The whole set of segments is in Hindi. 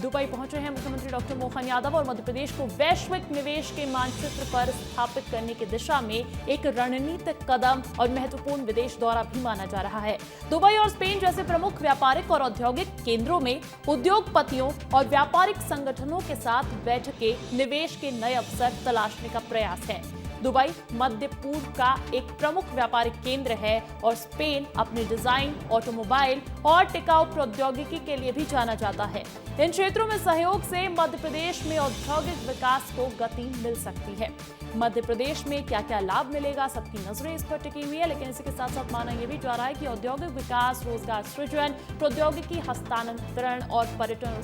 दुबई पहुंचे हैं मुख्यमंत्री डॉक्टर मोहन यादव और मध्य प्रदेश को वैश्विक निवेश के मानचित्र पर स्थापित करने की दिशा में एक रणनीतिक कदम और महत्वपूर्ण विदेश दौरा भी माना जा रहा है। दुबई और स्पेन जैसे प्रमुख व्यापारिक और औद्योगिक केंद्रों में उद्योगपतियों और व्यापारिक संगठनों के साथ बैठकें निवेश के नए अवसर तलाशने का प्रयास है। दुबई मध्य पूर्व का एक प्रमुख व्यापारिक केंद्र है और स्पेन अपने डिजाइन, ऑटोमोबाइल और टिकाऊ प्रौद्योगिकी के लिए भी जाना जाता है। इन क्षेत्रों में सहयोग से मध्य प्रदेश में औद्योगिक विकास को गति मिल सकती है। मध्य प्रदेश में क्या क्या लाभ मिलेगा, सबकी नजरें इस पर टिकी हुई है, लेकिन इसी के साथ साथ माना यह भी जा रहा है कि औद्योगिक विकास, रोजगार सृजन, प्रौद्योगिकी हस्तांतरण और पर्यटन और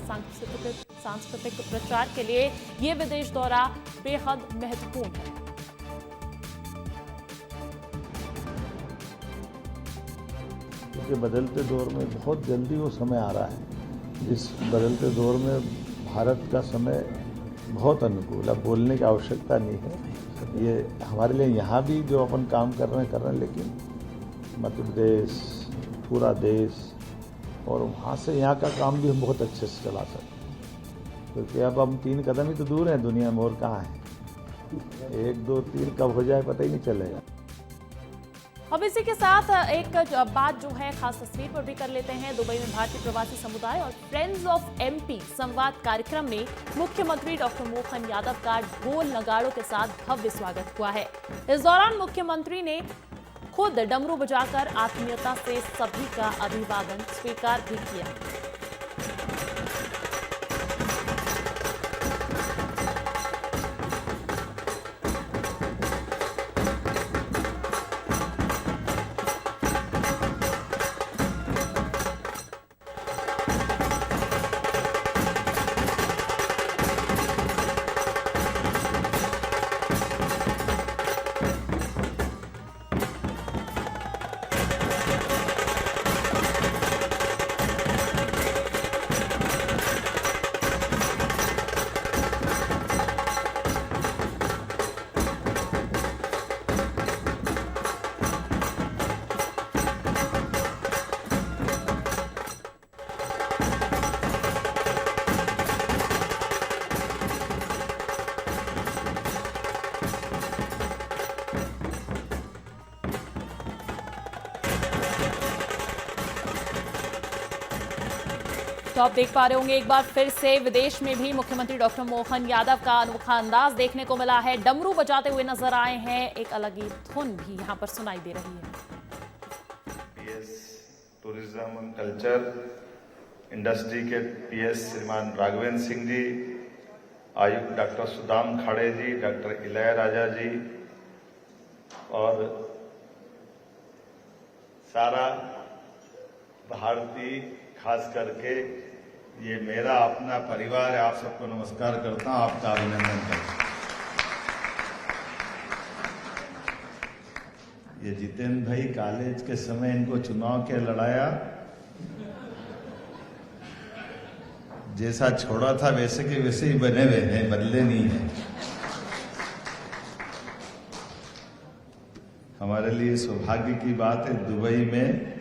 सांस्कृतिक प्रचार के लिए ये विदेश दौरा बेहद महत्वपूर्ण है। क्योंकि बदलते दौर में बहुत जल्दी वो समय आ रहा है जिस बदलते दौर में भारत का समय बहुत अनुकूल है। बोलने की आवश्यकता नहीं है। ये हमारे लिए यहाँ भी जो अपन काम कर रहे हैं, लेकिन मध्य प्रदेश, पूरा देश और वहाँ से यहाँ का काम भी हम बहुत अच्छे से चला सकते हैं। क्योंकि अब हम 3 कदम ही तो दूर हैं दुनिया में, और कहाँ है। 1, 2, 3 कब हो जाए पता ही नहीं चलेगा। अब इसी के साथ एक बात जो है खास तस्वीर पर भी कर लेते हैं। दुबई में भारतीय प्रवासी समुदाय और फ्रेंड्स ऑफ एमपी संवाद कार्यक्रम में मुख्यमंत्री डॉक्टर मोहन यादव का ढोल नगाड़ों के साथ भव्य स्वागत हुआ है। इस दौरान मुख्यमंत्री ने खुद डमरू बजाकर आत्मीयता से सभी का अभिवादन स्वीकार भी किया। तो आप देख पा रहे होंगे एक बार फिर से विदेश में भी मुख्यमंत्री डॉक्टर मोहन यादव का अनोखा अंदाज देखने को मिला है। डमरू बजाते हुए नजर आए हैं। एक अलग ही धुन भी यहां पर सुनाई दे रही है। PS tourism and culture industry के पीएस श्रीमान राघवेंद्र सिंह जी, आयुक्त डॉक्टर सुदाम खाड़े जी, डॉक्टर इलैयाराजा जी और सारा भारतीय, खास करके ये मेरा अपना परिवार है, आप सबको नमस्कार करता हूं, आपका अभिनंदन करता हूं। ये जितेंद्र भाई कॉलेज के समय इनको चुनाव के लड़ाया, जैसा छोड़ा था वैसे के वैसे ही बने हुए हैं, बदले नहीं है। हमारे लिए सौभाग्य की बात है, दुबई में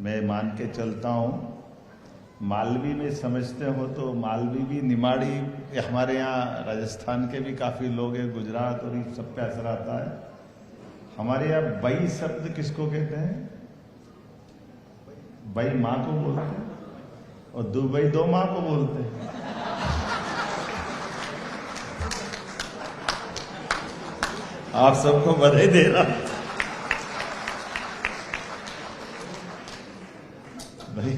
मैं मान के चलता हूं, मालवी में समझते हो तो मालवी भी, निमाड़ी हमारे यहाँ राजस्थान के भी काफी लोग हैं, गुजरात और इन सब पे असर आता है। हमारे यहाँ बई शब्द किसको कहते हैं? बई माँ को बोलते हैं और दुबई 2 माँ को बोलते हैं। आप सबको बधाई दे रहा हूं। भाई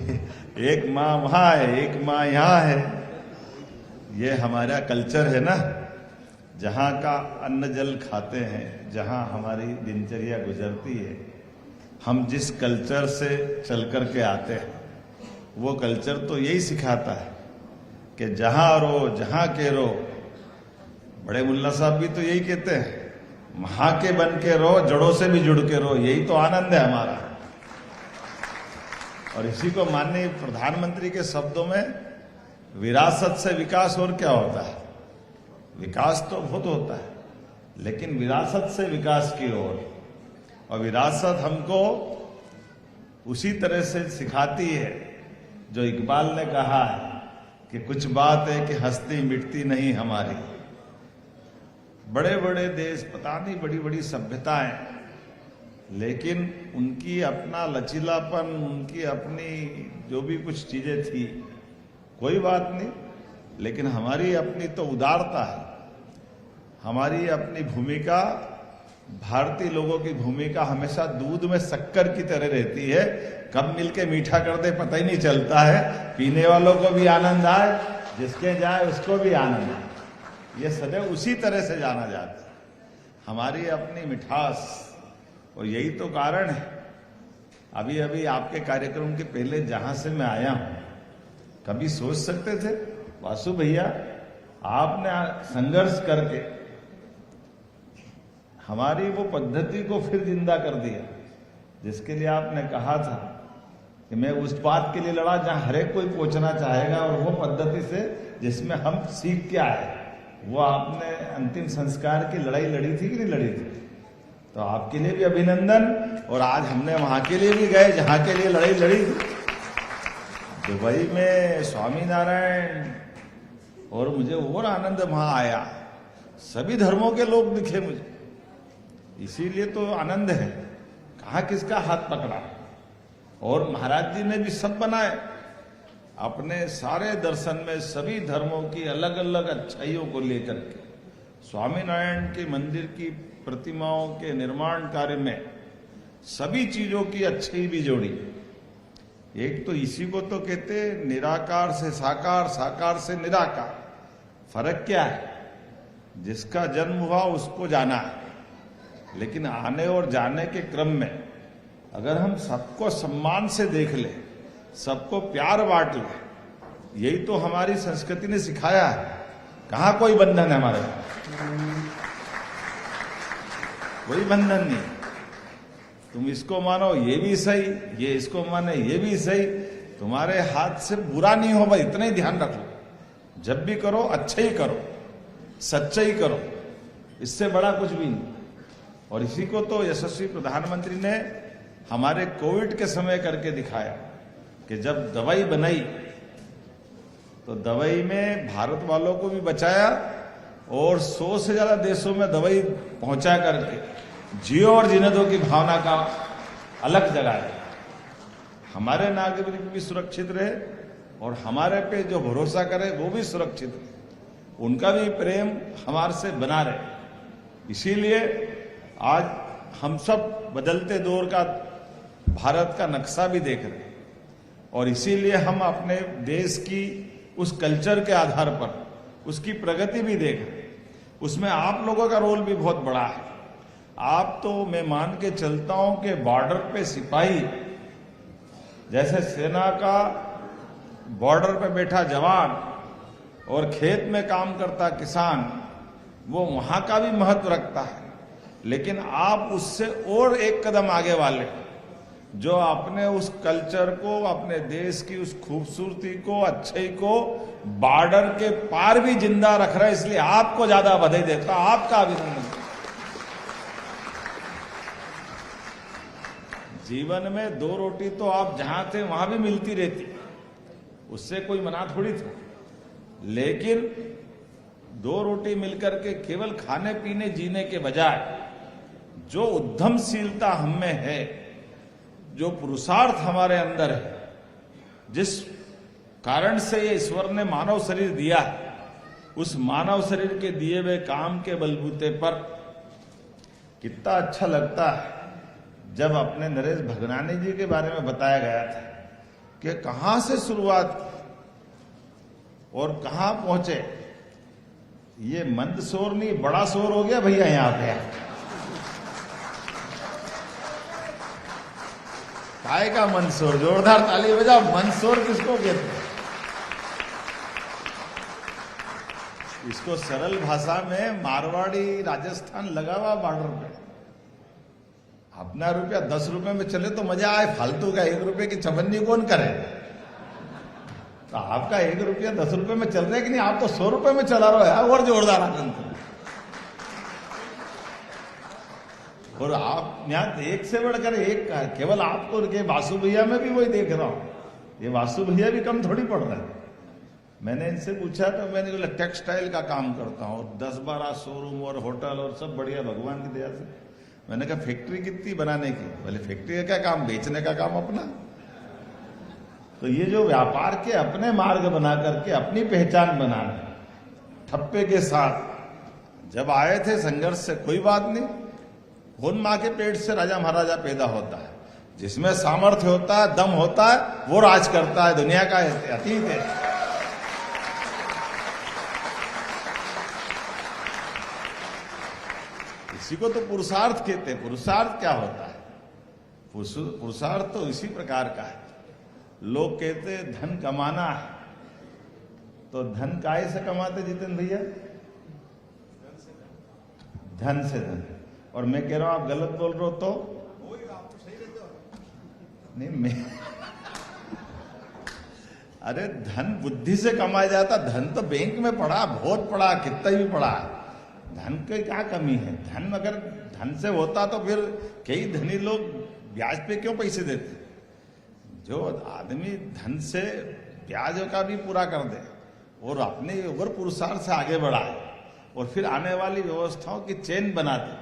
एक माँ वहां है, एक माँ यहाँ है। ये हमारा कल्चर है ना, जहाँ का अन्न जल खाते हैं, जहाँ हमारी दिनचर्या गुजरती है, हम जिस कल्चर से चल कर के आते हैं, वो कल्चर तो यही सिखाता है कि जहाँ रहो, जहाँ के रहो। बड़े मुल्ला साहब भी तो यही कहते हैं, वहां के बन के रहो, जड़ों से भी जुड़ के रहो, यही तो आनंद है हमारा। और इसी को माननीय प्रधानमंत्री के शब्दों में विरासत से विकास और क्या होता है? विकास तो बहुत होता है, लेकिन विरासत से विकास की ओर। और विरासत हमको उसी तरह से सिखाती है जो इकबाल ने कहा है कि कुछ बात है कि हस्ती मिटती नहीं हमारी। बड़े बड़े देश, पता नहीं बड़ी बड़ी सभ्यताएं, लेकिन उनकी अपना लचीलापन, उनकी अपनी जो भी कुछ चीजें थी, कोई बात नहीं, लेकिन हमारी अपनी तो उदारता है, हमारी अपनी भूमिका, भारतीय लोगों की भूमिका हमेशा दूध में शक्कर की तरह रहती है, कब मिलके मीठा कर दे पता ही नहीं चलता है, पीने वालों को भी आनंद आए, जिसके जाए उसको भी आनंद आए, ये सदैव उसी तरह से जाना जाता है, हमारी अपनी मिठास। और यही तो कारण है, अभी अभी आपके कार्यक्रम के पहले जहां से मैं आया हूं, कभी सोच सकते थे वासु भैया आपने संघर्ष करके हमारी वो पद्धति को फिर जिंदा कर दिया, जिसके लिए आपने कहा था कि मैं उस बात के लिए लड़ा जहां हर एक कोई पहुंचना चाहेगा, और वो पद्धति से जिसमें हम सीख के आए, वो आपने अंतिम संस्कार की लड़ाई लड़ी थी कि नहीं लड़ी थी? तो आपके लिए भी अभिनंदन। और आज हमने वहां के लिए भी गए जहां के लिए लड़ाई लड़ी थी, दुबई में स्वामी नारायण, और मुझे और आनंद वहां आया, सभी धर्मों के लोग दिखे मुझे, इसीलिए तो आनंद है। कहा किसका हाथ पकड़ा, और महाराज जी ने भी सब बनाए अपने सारे दर्शन में, सभी धर्मों की अलग अलग अच्छाइयों को लेकर के स्वामीनारायण के मंदिर की प्रतिमाओं के निर्माण कार्य में सभी चीजों की अच्छाई भी जोड़ी। एक तो इसी को तो कहते निराकार से साकार, साकार से निराकार। फर्क क्या है? जिसका जन्म हुआ उसको जाना है, लेकिन आने और जाने के क्रम में अगर हम सबको सम्मान से देख ले, सबको प्यार बांट ले, यही तो हमारी संस्कृति ने सिखाया है। कहां कोई बंधन है हमारे, कोई बंधन नहीं। तुम इसको मानो ये भी सही, ये इसको माने ये भी सही, तुम्हारे हाथ से बुरा नहीं हो, भाई इतना ही ध्यान रख लो। जब भी करो अच्छा ही करो, सच्चा ही करो, इससे बड़ा कुछ भी नहीं। और इसी को तो यशस्वी प्रधानमंत्री ने हमारे कोविड के समय करके दिखाया कि जब दवाई बनाई तो दवाई में भारत वालों को भी बचाया, और 100 से ज्यादा देशों में दवाई पहुंचा करके जियो और जीने दो की भावना का अलग जगाया। हमारे नागरिक भी सुरक्षित रहे और हमारे पे जो भरोसा करे वो भी सुरक्षित रहे, उनका भी प्रेम हमारे से बना रहे। इसीलिए आज हम सब बदलते दौर का भारत का नक्शा भी देख रहे हैं, और इसीलिए हम अपने देश की उस कल्चर के आधार पर उसकी प्रगति भी देख रहे हैं। उसमें आप लोगों का रोल भी बहुत बड़ा है। आप तो मैं मान के चलता हूं कि बॉर्डर पे सिपाही, जैसे सेना का बॉर्डर पे बैठा जवान और खेत में काम करता किसान, वो वहां का भी महत्व रखता है, लेकिन आप उससे और एक कदम आगे वाले, जो अपने उस कल्चर को, अपने देश की उस खूबसूरती को, अच्छाई को बॉर्डर के पार भी जिंदा रख रहे हैं। इसलिए आपको ज्यादा बधाई देता हूं, आपका अभिनंदन। जीवन में 2 रोटी तो आप जहां थे वहां भी मिलती रहती, उससे कोई मना थोड़ी था, लेकिन 2 रोटी मिलकर के केवल खाने पीने जीने के बजाय जो उद्यमशीलता हम में है, जो पुरुषार्थ हमारे अंदर है, जिस कारण से ये ईश्वर ने मानव शरीर दिया है, उस मानव शरीर के दिए हुए काम के बलबूते पर कितना अच्छा लगता है जब अपने नरेश भगनानी जी के बारे में बताया गया था कि कहां से शुरुआत की और कहां पहुंचे। ये मंद शोर नहीं, बड़ा शोर हो गया भैया यहां पे। काय का मंदसौर, जोरदार ताली बजाओ। मंदसौर किसको कहते हैं? इसको सरल भाषा में मारवाड़ी राजस्थान लगा हुआ बॉर्डर पे। अपना रुपया 10 रुपए में चले तो मजा आए, फालतू का 1 रुपए की चवन्नी कौन करे? तो आपका 1 रुपया 10 रुपए में चल रहा है कि नहीं? आप तो 100 रुपए में चला रहे हो, और जोरदार आनंद। और आप यहां एक से बढ़कर एक, केवल आपको के बासु भैया में भी वही देख रहा हूं, ये वासु भैया भी कम थोड़ी पड़ रहे हैं। मैंने इनसे पूछा तो मैंने बोला टेक्सटाइल का काम करता हूँ, 10-12 शोरूम और होटल और सब बढ़िया भगवान की दया से। मैंने कहा फैक्ट्री कितनी बनाने की? बोले फैक्ट्री का क्या काम, बेचने का काम अपना। तो ये जो व्यापार के अपने मार्ग बना करके अपनी पहचान बनाना, ठप्पे के साथ जब आए थे संघर्ष से, कोई बात नहीं, कौन मां के पेट से राजा महाराजा पैदा होता है? जिसमें सामर्थ्य होता है, दम होता है, वो राज करता है, दुनिया का अतीत है। इसी को तो पुरुषार्थ कहते हैं। पुरुषार्थ क्या होता है? पुरुषार्थ तो इसी प्रकार का है। लोग कहते हैं धन कमाना है, तो धन काहे से कमाते जितेंद्र भैया? धन से धन। और मैं कह रहा हूं आप गलत बोल रहे हो तो नहीं, मैं अरे धन बुद्धि से कमाया जाता। धन तो बैंक में पड़ा, बहुत पड़ा, कितना भी पड़ा। धन की क्या कमी है? धन अगर धन से होता तो फिर कई धनी लोग ब्याज पे क्यों पैसे देते? जो आदमी धन से ब्याज का भी पूरा कर दे और अपने और पुरुषार्थ से आगे बढ़ाए और फिर आने वाली व्यवस्थाओं की चेन बना दे,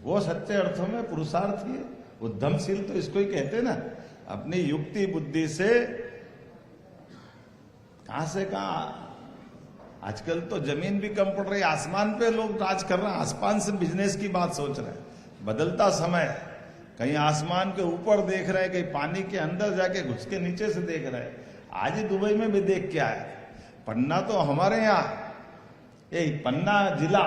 वो सच्चे अर्थों में पुरुषार्थ ही है। उद्यमशील तो इसको ही कहते ना। अपनी युक्ति बुद्धि से कहां से कहां। आजकल तो जमीन भी कम पड़ रही, आसमान पे लोग राज कर रहे हैं, आसमान से बिजनेस की बात सोच रहे हैं। बदलता समय, कहीं आसमान के ऊपर देख रहे हैं, कहीं पानी के अंदर जाके घुस के नीचे से देख रहे हैं। आज ही दुबई में भी देख के आए। पन्ना तो हमारे यहाँ, ये पन्ना जिला,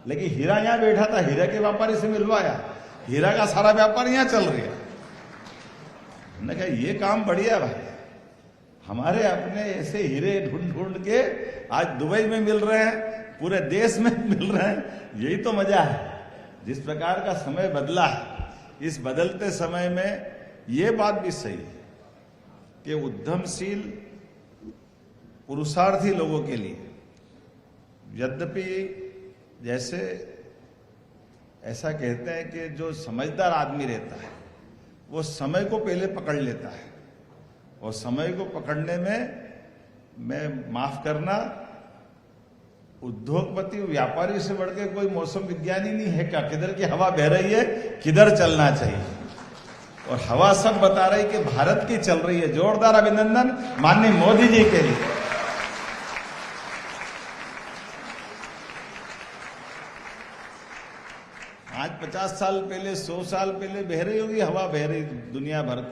लेकिन हीरा यहाँ बैठा था, हीरा के व्यापारी से मिलवाया, हीरा का सारा व्यापार यहाँ चल रहा है। हमने कहा ये काम बढ़िया भाई, हमारे अपने ऐसे हीरे ढूंढ ढूंढ के आज दुबई में मिल रहे हैं, पूरे देश में मिल रहे हैं। यही तो मजा है। जिस प्रकार का समय बदला है, इस बदलते समय में ये बात भी सही है कि उद्यमशील पुरुषार्थी लोगों के लिए, यद्यपि जैसे ऐसा कहते हैं कि जो समझदार आदमी रहता है वो समय को पहले पकड़ लेता है, और समय को पकड़ने में, मैं माफ करना, उद्योगपति व्यापारी से बढ़ के कोई मौसम विज्ञानी नहीं है क्या? किधर की हवा बह रही है, किधर चलना चाहिए, और हवा सब बता रही कि भारत की चल रही है। जोरदार अभिनंदन माननीय मोदी जी के लिए। आज 50 साल पहले, 100 साल पहले बह रही होगी हवा, बह रही दुनिया भर,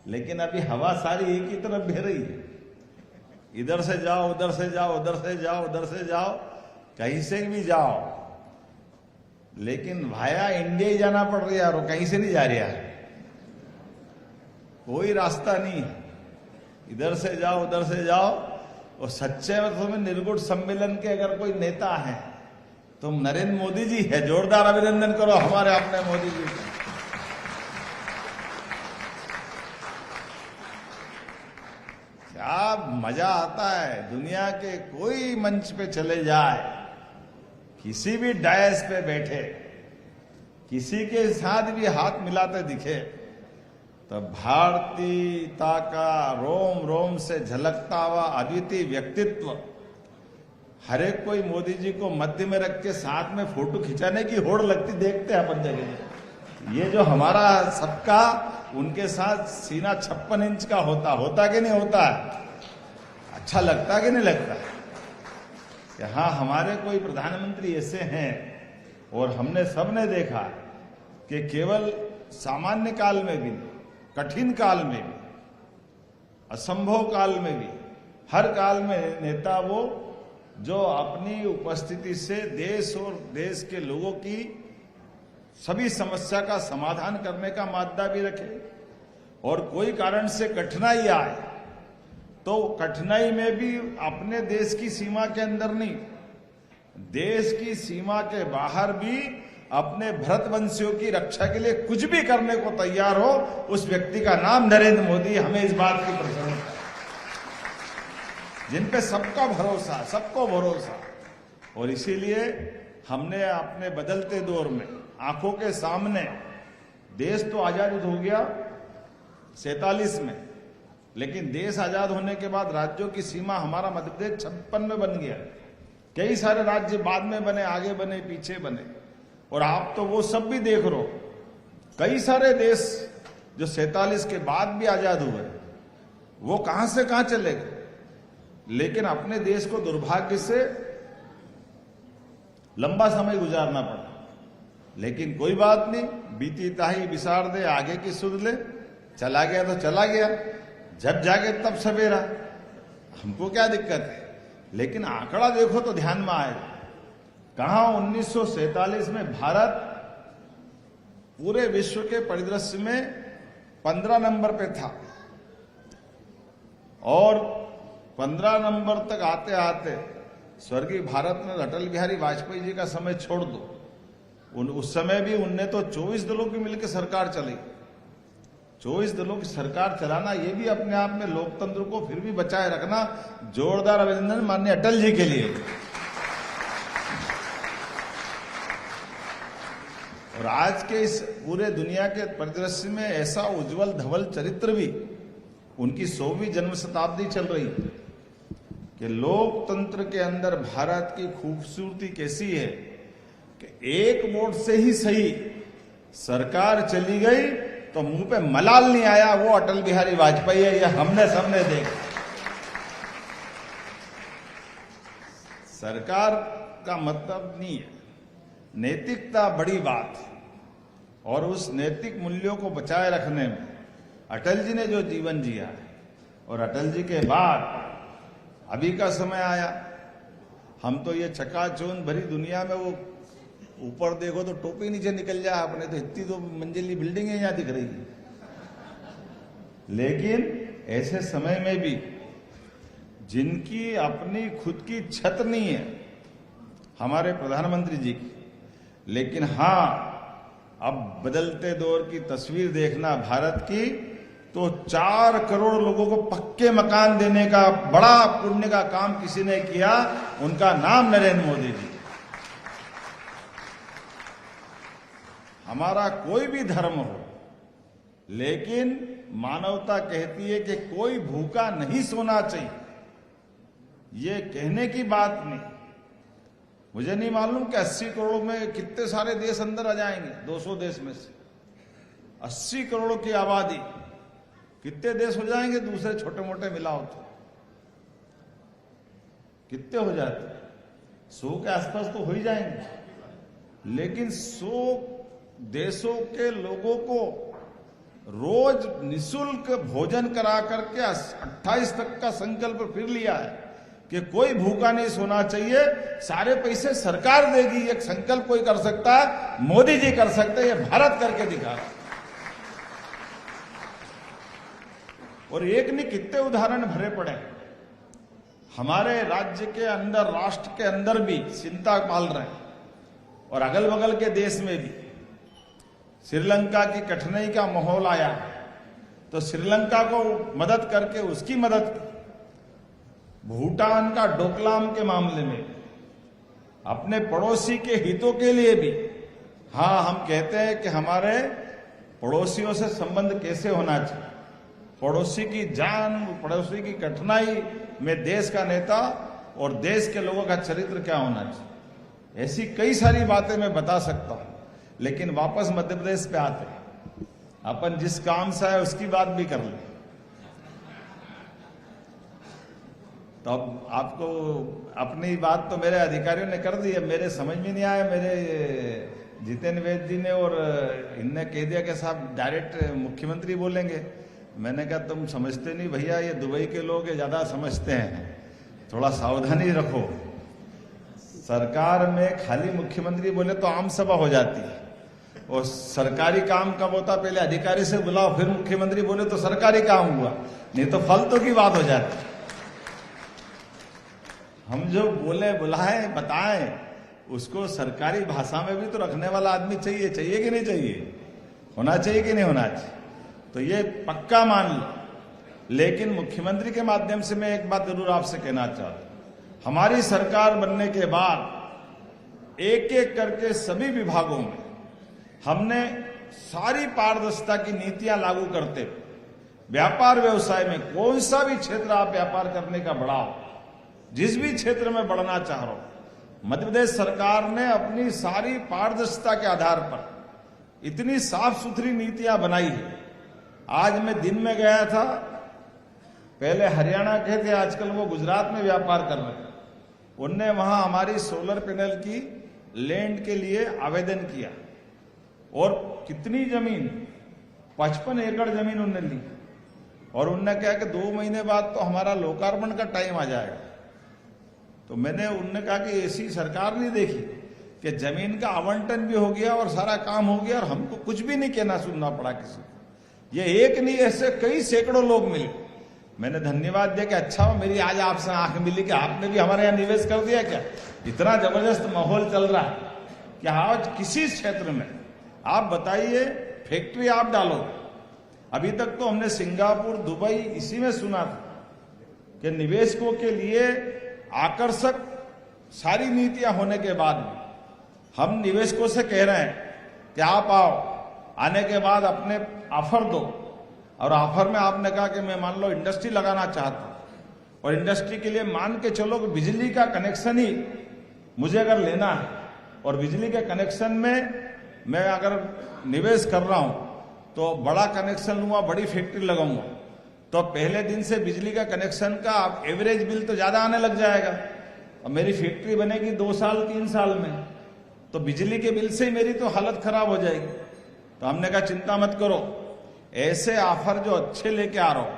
लेकिन अभी हवा सारी एक ही तरफ बह रही है। इधर से जाओ, उधर से जाओ, उधर से जाओ, उधर से जाओ, कहीं से भी जाओ, लेकिन भाया इंडिया ही जाना पड़ रहा है, और कहीं से नहीं जा रहा है, कोई रास्ता नहीं है। इधर से जाओ, उधर से जाओ। और सच्चे अर्थों में निर्गुण सम्मेलन के अगर कोई नेता है तो नरेंद्र मोदी जी है। जोरदार अभिनंदन करो हमारे अपने मोदी जी का। क्या मजा आता है। दुनिया के कोई मंच पे चले जाए, किसी भी डायस पे बैठे, किसी के साथ भी हाथ मिलाते दिखे, तो भारतीयता का रोम रोम से झलकता हुआ अद्वितीय व्यक्तित्व, हर एक कोई मोदी जी को मध्य में रख के साथ में फोटो खिंचाने की होड़ लगती देखते हैं अपन जगह। ये जो हमारा सबका उनके साथ सीना 56 इंच का होता कि नहीं होता है? अच्छा लगता कि नहीं लगता कि हाँ, हमारे कोई प्रधानमंत्री ऐसे हैं। और हमने सबने देखा कि केवल सामान्य काल में भी, कठिन काल में भी, असंभव काल में भी, हर काल में नेता वो जो अपनी उपस्थिति से देश और देश के लोगों की सभी समस्या का समाधान करने का मादा भी रखे। और कोई कारण से कठिनाई आए तो कठिनाई में भी अपने देश की सीमा के अंदर नहीं, देश की सीमा के बाहर भी अपने भरतवंशियों की रक्षा के लिए कुछ भी करने को तैयार हो, उस व्यक्ति का नाम नरेंद्र मोदी। हमें इस बात की प्रसन्नता, जिन पे सबका भरोसा, सबको भरोसा। और इसीलिए हमने अपने बदलते दौर में आंखों के सामने, देश तो आजाद हो गया 47 में, लेकिन देश आजाद होने के बाद राज्यों की सीमा हमारा मध्य प्रदेश 56 में बन गया। कई सारे राज्य बाद में बने, आगे बने, पीछे बने, और आप तो वो सब भी देख रहे हो। कई सारे देश जो 47 के बाद भी आजाद हुए, वो कहां से कहां चले गए। लेकिन अपने देश को दुर्भाग्य से लंबा समय गुजारना पड़ा। लेकिन कोई बात नहीं, बीती ताही बिसार दे, आगे की सुध ले। चला गया तो चला गया, जब जागे तब सवेरा, हमको क्या दिक्कत है। लेकिन आंकड़ा देखो तो ध्यान में आएगा, कहां 1947 में भारत पूरे विश्व के परिदृश्य में 15 नंबर पे था, और 15 नंबर तक आते आते स्वर्गीय भारत में अटल बिहारी वाजपेयी जी का समय छोड़ दो, उस समय भी उनने तो 24 दलों की मिलकर सरकार चली। 24 दलों की सरकार चलाना ये भी अपने आप में लोकतंत्र को फिर भी बचाए रखना। जोरदार अभिनंदन माननीय अटल जी के लिए। और आज के इस पूरे दुनिया के परिदृश्य में ऐसा उज्जवल धवल चरित्र भी, उनकी 100वीं जन्म शताब्दी चल रही है, कि लोकतंत्र के अंदर भारत की खूबसूरती कैसी है कि एक वोट से ही सही सरकार चली गई तो मुंह पे मलाल नहीं आया, वो अटल बिहारी वाजपेयी है। यह हमने सबने देखा। सरकार का मतलब नहीं है, नैतिकता बड़ी बात है, और उस नैतिक मूल्यों को बचाए रखने में अटल जी ने जो जीवन जिया है, और अटल जी के बाद अभी का समय आया, हम तो ये चकाचौंध भरी दुनिया में, वो ऊपर देखो तो टोपी नीचे निकल जाए अपने, तो इतनी तो मंजिली बिल्डिंगें यहां दिख रही है। लेकिन ऐसे समय में भी जिनकी अपनी खुद की छत नहीं है, हमारे प्रधानमंत्री जी की, लेकिन हां, अब बदलते दौर की तस्वीर देखना भारत की, तो 4 करोड़ लोगों को पक्के मकान देने का बड़ा पुण्य का काम किसी ने किया, उनका नाम नरेंद्र मोदी जी। हमारा कोई भी धर्म हो, लेकिन मानवता कहती है कि कोई भूखा नहीं सोना चाहिए। ये कहने की बात नहीं। मुझे नहीं मालूम कि 80 करोड़ में कितने सारे देश अंदर आ जाएंगे, 200 देश में से 80 करोड़ की आबादी, कितने देश हो जाएंगे दूसरे छोटे मोटे मिलाओ तो कितने हो जाते, 100 के आसपास तो हो ही जाएंगे। लेकिन 100 देशों के लोगों को रोज निशुल्क भोजन करा करके 28 तक का संकल्प फिर लिया है कि कोई भूखा नहीं सोना चाहिए। सारे पैसे सरकार देगी, एक संकल्प कोई कर सकता है, मोदी जी कर सकते हैं, ये भारत करके दिखा रहा। और एक नहीं कितने उदाहरण भरे पड़े। हमारे राज्य के अंदर, राष्ट्र के अंदर भी चिंता पाल रहे हैं, और अगल बगल के देश में भी। श्रीलंका की कठिनाई का माहौल आया तो श्रीलंका को मदद करके उसकी मदद की। भूटान का डोकलाम के मामले में अपने पड़ोसी के हितों के लिए भी, हाँ, हम कहते हैं कि हमारे पड़ोसियों से संबंध कैसे होना चाहिए, पड़ोसी की जान, पड़ोसी की कठिनाई में देश का नेता और देश के लोगों का चरित्र क्या होना चाहिए। ऐसी कई सारी बातें मैं बता सकता हूं, लेकिन वापस मध्य प्रदेश पे आते हैं। अपन जिस काम से आए उसकी बात भी कर ले। तो अब आपको अपनी बात तो मेरे अधिकारियों ने कर दी है, मेरे समझ में नहीं आया। मेरे जितेंद्र वैद्य जी ने और इनने कह दिया कि साहब डायरेक्ट मुख्यमंत्री बोलेंगे। मैंने कहा तुम समझते नहीं भैया, ये दुबई के लोग ज्यादा समझते हैं, थोड़ा सावधानी रखो। सरकार में खाली मुख्यमंत्री बोले तो आम सभा हो जाती है, और सरकारी काम कब होता, पहले अधिकारी से बुलाओ फिर मुख्यमंत्री बोले तो सरकारी काम हुआ, नहीं तो फालतू की बात हो जाती। हम जो बोले, बुलाए, बताएं, उसको सरकारी भाषा में भी तो रखने वाला आदमी चाहिए। चाहिए कि नहीं चाहिए? होना चाहिए कि नहीं होना चाहिए? तो ये पक्का मान लो। लेकिन मुख्यमंत्री के माध्यम से मैं एक बात जरूर आपसे कहना चाहता हूं, हमारी सरकार बनने के बाद एक एक करके सभी विभागों में हमने सारी पारदर्शिता की नीतियां लागू करते हुए व्यापार व्यवसाय में कौन सा भी क्षेत्र आप व्यापार करने का बढ़ाओ, जिस भी क्षेत्र में बढ़ना चाह रहे हो, मध्य प्रदेश सरकार ने अपनी सारी पारदर्शिता के आधार पर इतनी साफ सुथरी नीतियां बनाई है। आज मैं दिन में गया था, पहले हरियाणा के थे, आजकल वो गुजरात में व्यापार कर रहे हैं। उनने वहां हमारी सोलर पैनल की लैंड के लिए आवेदन किया और कितनी जमीन, 55 एकड़ जमीन उनने ली और उनने कहा कि 2 महीने बाद तो हमारा लोकार्पण का टाइम आ जाएगा। तो उनने कहा कि ऐसी सरकार नहीं देखी कि जमीन का आवंटन भी हो गया और सारा काम हो गया और हमको कुछ भी नहीं कहना सुनना पड़ा किसी को। ये एक नहीं, ऐसे कई सैकड़ों लोग मिले। मैंने धन्यवाद दिया कि अच्छा हो मेरी आज आपसे आंख मिली कि आपने भी हमारे यहाँ निवेश कर दिया क्या। इतना जबरदस्त माहौल चल रहा है कि आज किसी क्षेत्र में आप बताइए फैक्ट्री आप डालो। अभी तक तो हमने सिंगापुर, दुबई इसी में सुना था कि निवेशकों के लिए आकर्षक सारी नीतियां होने के बाद भी हम निवेशकों से कह रहे हैं कि आप आओ, आने के बाद अपने ऑफर दो। और ऑफर में आपने कहा कि मैं मान लो इंडस्ट्री लगाना चाहता हूं और इंडस्ट्री के लिए मान के चलो कि बिजली का कनेक्शन ही मुझे अगर लेना है और बिजली के कनेक्शन में मैं अगर निवेश कर रहा हूं तो बड़ा कनेक्शन लूंगा, बड़ी फैक्ट्री लगाऊंगा, तो पहले दिन से बिजली का कनेक्शन का एवरेज बिल तो ज्यादा आने लग जाएगा और मेरी फैक्ट्री बनेगी 2 साल 3 साल में, तो बिजली के बिल से ही मेरी तो हालत खराब हो जाएगी। तो हमने कहा चिंता मत करो, ऐसे ऑफर जो अच्छे लेके आ रहा हो।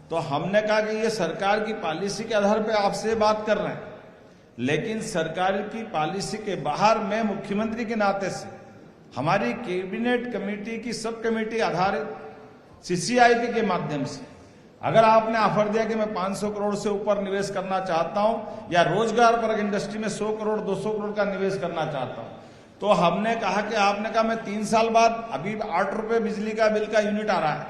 तो हमने कहा कि ये सरकार की पॉलिसी के आधार पे आपसे बात कर रहे हैं, लेकिन सरकार की पॉलिसी के बाहर मैं मुख्यमंत्री के नाते से हमारी कैबिनेट कमेटी की सब कमेटी आधारित सीसीआईपी के माध्यम से अगर आपने ऑफर दिया कि मैं 500 करोड़ से ऊपर निवेश करना चाहता हूं या रोजगार परक इंडस्ट्री में 100 करोड़ 200 करोड़ का निवेश करना चाहता हूं, तो हमने कहा कि आपने कहा मैं 3 साल बाद, अभी 8 रुपए बिजली का बिल का यूनिट आ रहा है,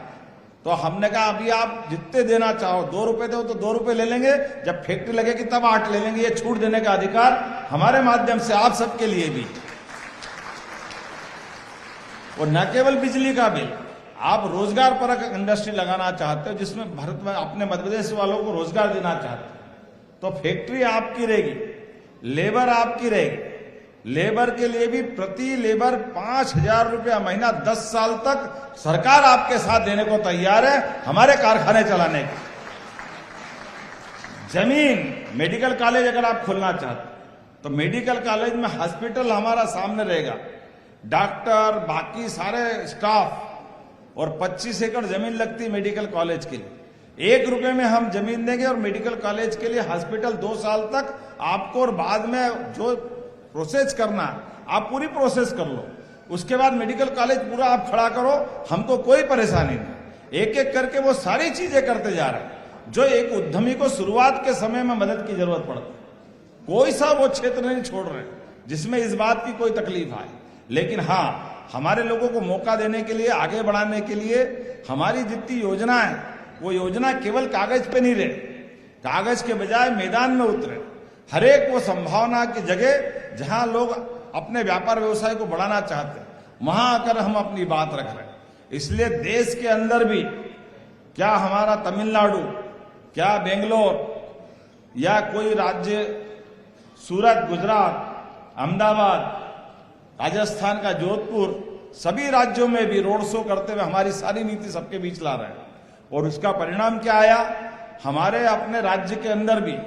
तो हमने कहा अभी आप जितने देना चाहो, 2 रुपए दो तो 2 रुपए ले लेंगे, जब फैक्ट्री लगेगी तब 8 ले लेंगे। ये छूट देने का अधिकार हमारे माध्यम से आप सबके लिए भी। और न केवल बिजली का बिल, आप रोजगार परक इंडस्ट्री लगाना चाहते हो जिसमें भारत में अपने मध्य प्रदेश वालों को रोजगार देना चाहते हो, तो फैक्ट्री आपकी रहेगी, लेबर आपकी रहेगी। लेबर के लिए भी प्रति लेबर 5,000 रुपया महीना 10 साल तक सरकार आपके साथ देने को तैयार है हमारे कारखाने चलाने की। जमीन, मेडिकल कॉलेज अगर आप खोलना चाहते तो मेडिकल कॉलेज में हॉस्पिटल हमारा सामने रहेगा, डॉक्टर, बाकी सारे स्टाफ, और 25 एकड़ जमीन लगती है मेडिकल कॉलेज के लिए। 1 रुपए में हम जमीन देंगे और मेडिकल कॉलेज के लिए हॉस्पिटल 2 साल तक आपको, और बाद में जो प्रोसेस करना आप पूरी प्रोसेस कर लो, उसके बाद मेडिकल कॉलेज पूरा आप खड़ा करो, हमको कोई परेशानी नहीं। एक एक करके वो सारी चीजें करते जा रहे हैं जो एक उद्यमी को शुरुआत के समय में मदद की जरूरत पड़ती है। कोई सा वो क्षेत्र नहीं छोड़ रहे जिसमें इस बात की कोई तकलीफ आए, लेकिन हाँ, हमारे लोगों को मौका देने के लिए, आगे बढ़ाने के लिए हमारी जितनी योजना है वो योजना केवल कागज पे नहीं रहे, कागज के बजाय मैदान में उतरे। हर एक वो संभावना की जगह जहां लोग अपने व्यापार व्यवसाय को बढ़ाना चाहते हैं वहां आकर हम अपनी बात रख रहे हैं। इसलिए देश के अंदर भी, क्या हमारा तमिलनाडु, क्या बेंगलोर या कोई राज्य, सूरत, गुजरात, अहमदाबाद, राजस्थान का जोधपुर, सभी राज्यों में भी रोड शो करते हुए हमारी सारी नीति सबके बीच ला रहे हैं। और उसका परिणाम क्या आया, हमारे अपने राज्य के अंदर भी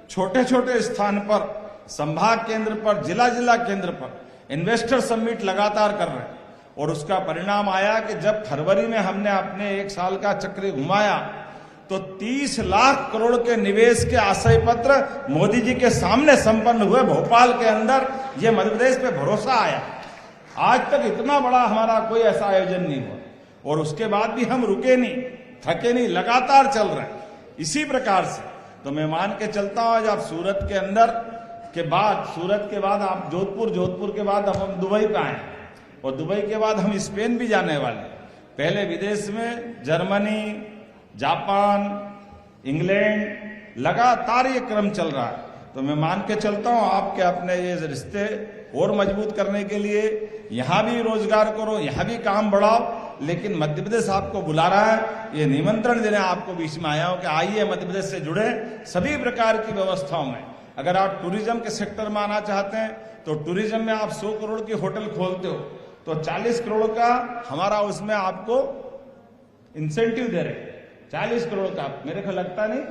छोटे छोटे स्थान पर, संभाग केंद्र पर, जिला जिला केंद्र पर इन्वेस्टर समिट लगातार कर रहे हैं। और उसका परिणाम आया कि जब फरवरी में हमने अपने 1 साल का चक्र घुमाया तो 30 लाख करोड़ के निवेश के आशय पत्र मोदी जी के सामने संपन्न हुए भोपाल के अंदर। ये मध्य प्रदेश पे भरोसा आया। आज तक इतना बड़ा हमारा कोई ऐसा आयोजन नहीं हुआ और उसके बाद भी हम रुके नहीं, थके नहीं, लगातार चल रहे हैं इसी प्रकार से। तो मैं मान के चलता हूं आज आप सूरत के अंदर के बाद, सूरत के बाद आप जोधपुर, जोधपुर के बाद अब हम दुबई पे आए और दुबई के बाद हम स्पेन भी जाने वाले। पहले विदेश में जर्मनी, जापान, इंग्लैंड, लगातार ये क्रम चल रहा है। तो मैं मान के चलता हूं आपके अपने ये रिश्ते और मजबूत करने के लिए यहां भी रोजगार करो, यहां भी काम बढ़ाओ लेकिन मध्य प्रदेश आपको बुला रहा है। ये निमंत्रण देने आपको बीच में आया हूं कि आइए मध्य प्रदेश से जुड़े सभी प्रकार की व्यवस्थाओं में। अगर आप टूरिज्म के सेक्टर में आना चाहते हैं तो टूरिज्म में आप 100 करोड़ की होटल खोलते हो तो 40 करोड़ का हमारा उसमें आपको इंसेंटिव दे रहे हैं। 40 करोड़ का मेरे को लगता नहीं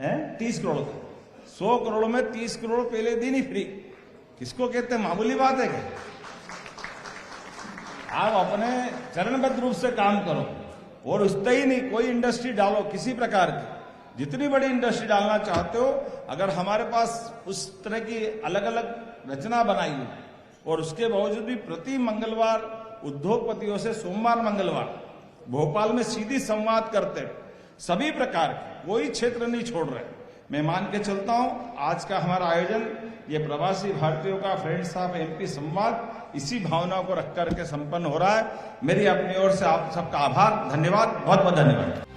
है 30 करोड़ का। 100 करोड़ में 30 करोड़ पहले दिन ही फ्री। किसको कहते हैं? मामूली बात है क्या? आप अपने चरणबद्ध रूप से काम करो और उससे ही नहीं कोई इंडस्ट्री डालो किसी प्रकार की। जितनी बड़ी इंडस्ट्री डालना चाहते हो, अगर हमारे पास उस तरह की अलग अलग रचना बनाई है और उसके बावजूद भी प्रति मंगलवार उद्योगपतियों से सोमवार मंगलवार भोपाल में सीधी संवाद करते सभी प्रकार के, कोई क्षेत्र नहीं छोड़ रहे। मैं मान के चलता हूं आज का हमारा आयोजन ये प्रवासी भारतीयों का फ्रेंड्स ऑफ एमपी संवाद इसी भावना को रख करके संपन्न हो रहा है। मेरी अपनी ओर से आप सबका आभार, धन्यवाद, बहुत बहुत धन्यवाद।